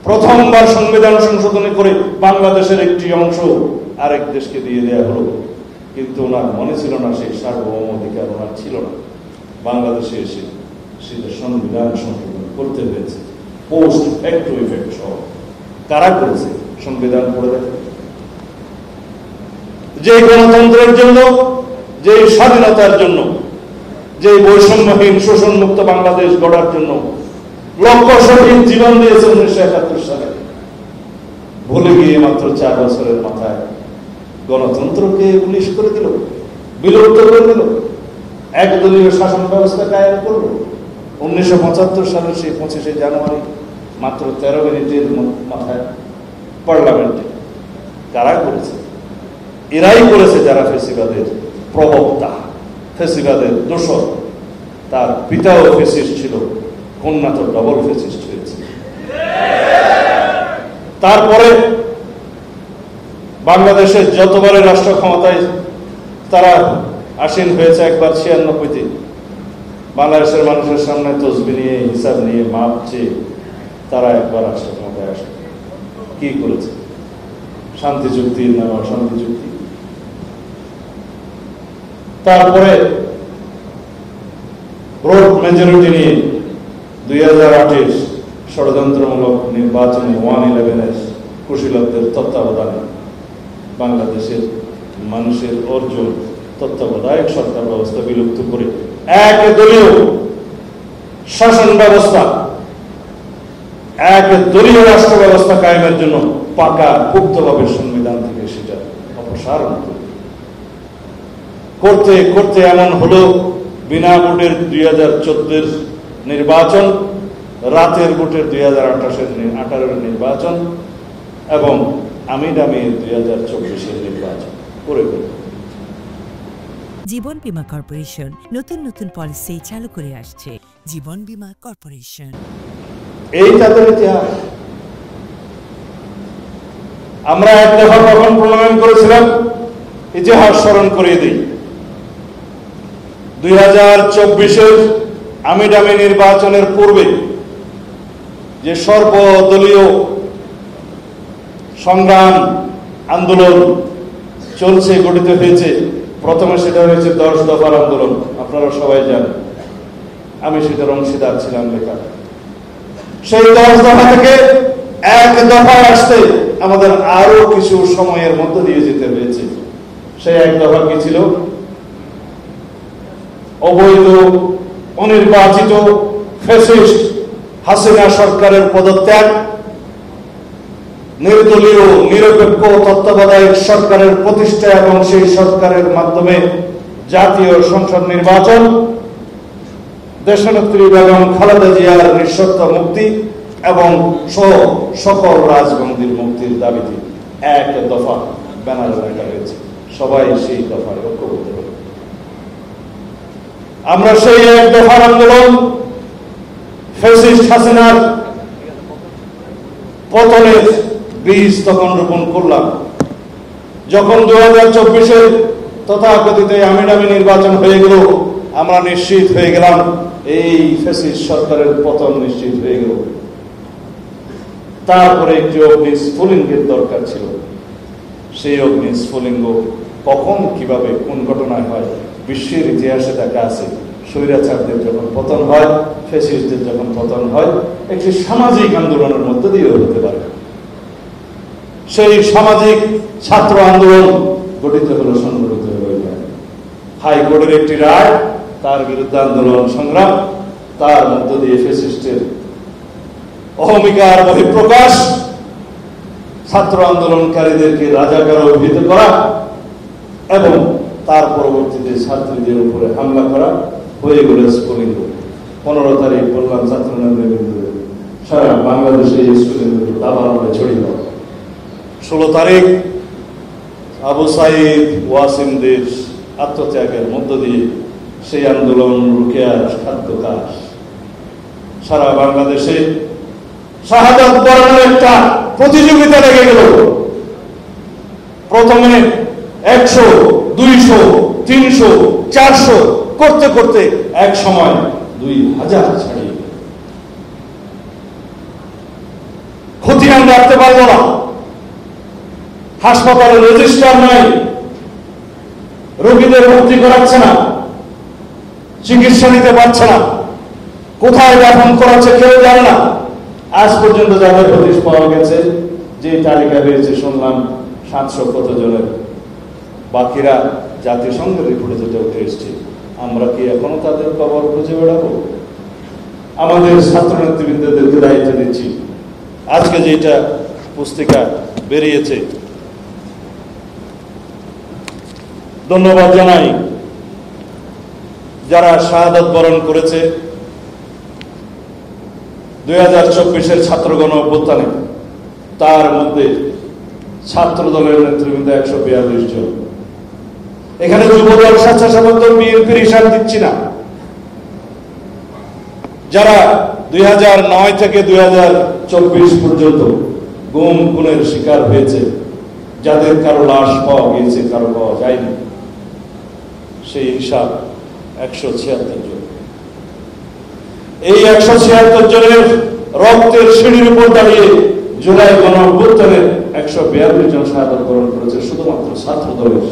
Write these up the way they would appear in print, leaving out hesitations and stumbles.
প্রথমবার সংবিধান সংশোধনী করে বাংলাদেশের একটি অংশ আরেক দেশকে দিয়ে দেওয়া হলো, কিন্তু ওনার মনে ছিল না, সেই সার্বভৌম অধিকার ওনার ছিল না। বাংলাদেশে এসে সেটা সংবিধান সংশোধন করতে হয়েছে, পোস্ট ফ্যাক্টো ইফেক্ট সহ। কারা করেছে? সংবিধান পড়ে দেখে। যে গণতন্ত্রের জন্য, যে স্বাধীনতার জন্য, যে বৈষম্যহীন শোষণমুক্ত বাংলাদেশ গড়ার জন্য লক্ষ শহীদ জীবন দিয়েছে 1971 সালে, ভুলে গিয়ে মাত্র 4 বছরের মাথায় গণতন্ত্রকে পুলিশ করে দিল, বিলুপ্ত করে দিল, একদলীয় শাসন ব্যবস্থা কায়েম করল। 1975 সালের সেই 25শে জানুয়ারি মাত্র 13 মিনিটের মাথায় পার্লামেন্টে। কারা করেছে? এরাই করেছে যারা ফেসিবাদের প্রবক্তা, ফেসিবাদের দোসর। তার পিতাও ফেসিস্ট ছিল, কন্যা তো ডবল ফেসিস্ট হয়েছে। তারপরে বাংলাদেশের যতবারের রাষ্ট্র ক্ষমতায় তারা আসীন হয়েছে, একবার 96-তে বাংলাদেশের মানুষের সামনে তসবি নিয়ে, হিসাব নিয়ে, মাপ চেয়ে তারা একবার রাষ্ট্র ক্ষমতায় আসে। কি করেছে? শান্তি চুক্তির নামে অশান্তি চুক্তি। তারপরে ব্রড মেজরিটি নিয়ে 2008-এর ষড়যন্ত্রমূলক নির্বাচনে 111-এর কুশীলবদের তত্ত্বাবধানে বাংলাদেশের মানুষের অর্জন তত্ত্বাবধায়ক সরকার ব্যবস্থা বিলুপ্ত করে একদলীয় শাসন ব্যবস্থা, একদলীয় রাষ্ট্র ব্যবস্থা কায়েমের জন্য পাকা পুক্তভাবে সংবিধান থেকে সেটা অপসারণ করতে করতে এমন হলো বিনা ভোটের 2014-এর নির্বাচন, রাতের ভোটের 2018-এর নির্বাচন এবং আমি দামি 2024-এর নির্বাচন করে গেল। জীবন বীমা কর্পোরেশন নতুন নতুন পলিসি চালু করে আসছে। জীবন বীমা কর্পোরেশন, এই তাদের ইতিহাস। আমরা এক দফা কখন প্রণয়ন করেছিলাম, ইতিহাস স্মরণ করিয়ে দিই। 2024-এর আমিডামি নির্বাচনের পূর্বে যে সর্বদলীয় সংগ্রাম আন্দোলন চলছে, গঠিত হয়েছে, প্রথমে সেটা হয়েছে 10 দফার আন্দোলন। আপনারা সবাই জানেন, আমি সেটার অংশীদার ছিলাম লেখা। সেই 10 দফা থেকে এক দফা আসতে আমাদের আরো কিছু সময়ের মধ্যে দিয়ে যেতে হয়েছে। সেই এক দফা কি ছিল? অবৈধ অনির্বাচিত ফ্যাসিস্ট হাসিনা সরকারের পদত্যাগ, নির্দলীয় নিরপেক্ষ তত্ত্বাবধায়ক সরকারের প্রতিষ্ঠা এবং সেই সরকারের মাধ্যমে জাতীয় সংসদ নির্বাচন, দেশনেত্রী বেগম খালেদা জিয়ার নিঃশর্ত মুক্তি এবং সকল রাজবন্দীর মুক্তির দাবিতে এক দফা ব্যানার লেখা হয়েছে। সবাই সেই দফায় ঐক্যবদ্ধ হবে। আমরা সেই এক দফার আন্দোলন, ফ্যাসিস্ট হাসিনার পতনের বীজ তখন রোপণ করলাম। যখন 2024-এর তথাকথিত আমিডামি নির্বাচন হয়ে গেল, আমরা নিশ্চিত হয়ে গেলাম এই ফ্যাসিস্ট সরকারের পতন নিশ্চিত হয়ে গেল। তারপরে একটি অগ্নিস্ফুলিঙ্গের দরকার ছিল। সেই অগ্নিস্ফুলিঙ্গ কখন, কিভাবে, কোন ঘটনায় হয়, বিশ্বের ইতিহাসে দেখা আছে। স্বৈরাচারদের যখন পতন হয়, ফ্যাসিস্টদের যখন পতন হয়, একটি সামাজিক আন্দোলনের মধ্যে দিয়ে হতে পারে। সেই সামাজিক ছাত্র আন্দোলন গঠিত হলো, সংগঠিত হলো। হাইকোর্টের একটি রায়, তার বিরুদ্ধে আন্দোলন সংগ্রাম, তার মধ্য দিয়ে ফ্যাসিস্টের অহমিকার বহিঃপ্রকাশ, ছাত্র আন্দোলনকারীদেরকে রাজাকার অভিহিত করা এবং তার পরবর্তীতে ছাত্রীদের উপরে হামলা করা হয়ে গেল স্ফুলিঙ্গ। 15 তারিখ বললাম ছাত্রনেতাদের বিরুদ্ধে সারা বাংলাদেশে স্ফুলিঙ্গ দাবানলে ছড়িয়ে দেওয়া। 16 তারিখ আবু সাইদ ওয়াসিমদের আত্মত্যাগের মধ্য দিয়ে সেই আন্দোলন রুকেয়ার খাদ্যকাশ সারা বাংলাদেশে শাহাদাত বরণের একটা প্রতিযোগিতা লেগে গেল। প্রথমে 100, 200, 300, 400 করতে করতে এক সময় 2000 ছাড়িয়ে। ক্ষতি রাখতে পারলো না, হাসপাতালে রেজিস্টার নাই, রোগীদের ভর্তি করাচ্ছে না, চিকিৎসা নিতে পারছে না, কোথায় দাফন করাচ্ছে কেউ জানে না। আজ পর্যন্ত যাদের হদিশ পাওয়া গেছে, যে তালিকা হয়েছে শুনলাম 700 কত জনের, বাকিরা জাতিসংঘের রিপোর্টে যেটা উঠে এসছে, আমরা কি এখনো তাদের খবর খুঁজে বেড়াবো? আমাদের ছাত্র নেতৃবৃন্দদেরকে দায়িত্ব দিচ্ছি, আজকে যেটা পুস্তিকা বেরিয়েছে, ধন্যবাদ জানাই যারা শাহাদাত বরণ করেছে 2024-এর ছাত্র গণ অভ্যুত্থানে। তার মধ্যে ছাত্র দলের নেতৃবৃন্দ 142 জন। এখানে যুবদল, স্বেচ্ছাসেবক দল, বিএনপির হিসাব দিচ্ছি না। যারা 2009 থেকে 2024 পর্যন্ত গুম খুনের শিকার হয়েছে, যাদের কারো লাশ পাওয়া গিয়েছে, কারো পাওয়া যায়নি, সেই হিসাব 176 জন। এই 176 জনের রক্তের সিঁড়ির উপর দাঁড়িয়ে জুলাই গণ অভ্যুত্থানে 142 জন শাহাদাত বরণ করেছে শুধুমাত্র ছাত্র দলের।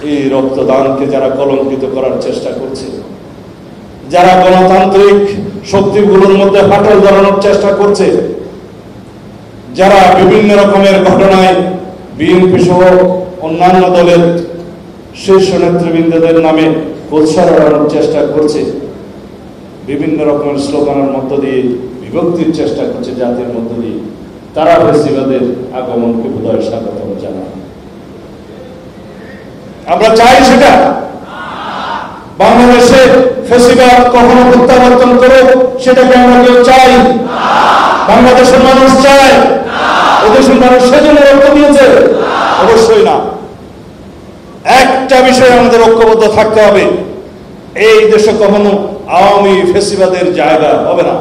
এই রক্তদানকে যারা কলঙ্কিত করার চেষ্টা করছে, যারা গণতান্ত্রিক শক্তিগুলোর মধ্যে ফাটল ধরানোর চেষ্টা করছে, যারা বিভিন্ন রকমের ঘটনায় বিএনপি সহ অন্যান্য দলের শীর্ষ নেতৃবৃন্দদের নামে কোৎসার এড়ানোর চেষ্টা করছে, বিভিন্ন রকমের স্লোগানের মধ্য দিয়ে বিভক্তির চেষ্টা করছে জাতির মধ্য দিয়ে, তারা ফেসিবাদের আগমনকে বোধহয় স্বাগতম জানায়। আমরা চাই সেটা বাংলাদেশে ফেসিবাদ কখনো প্রত্যাবর্তন করে, সেটাকে আমরা কেউ চাই? বাংলাদেশের মানুষ চায়? এদেশের মানুষ সেজন্য রক্ত দিয়েছে? অবশ্যই না। একটা বিষয়ে আমাদের ঐক্যবদ্ধ থাকতে হবে, এই দেশে কখনো আওয়ামী ফেসিবাদের জায়গা হবে না।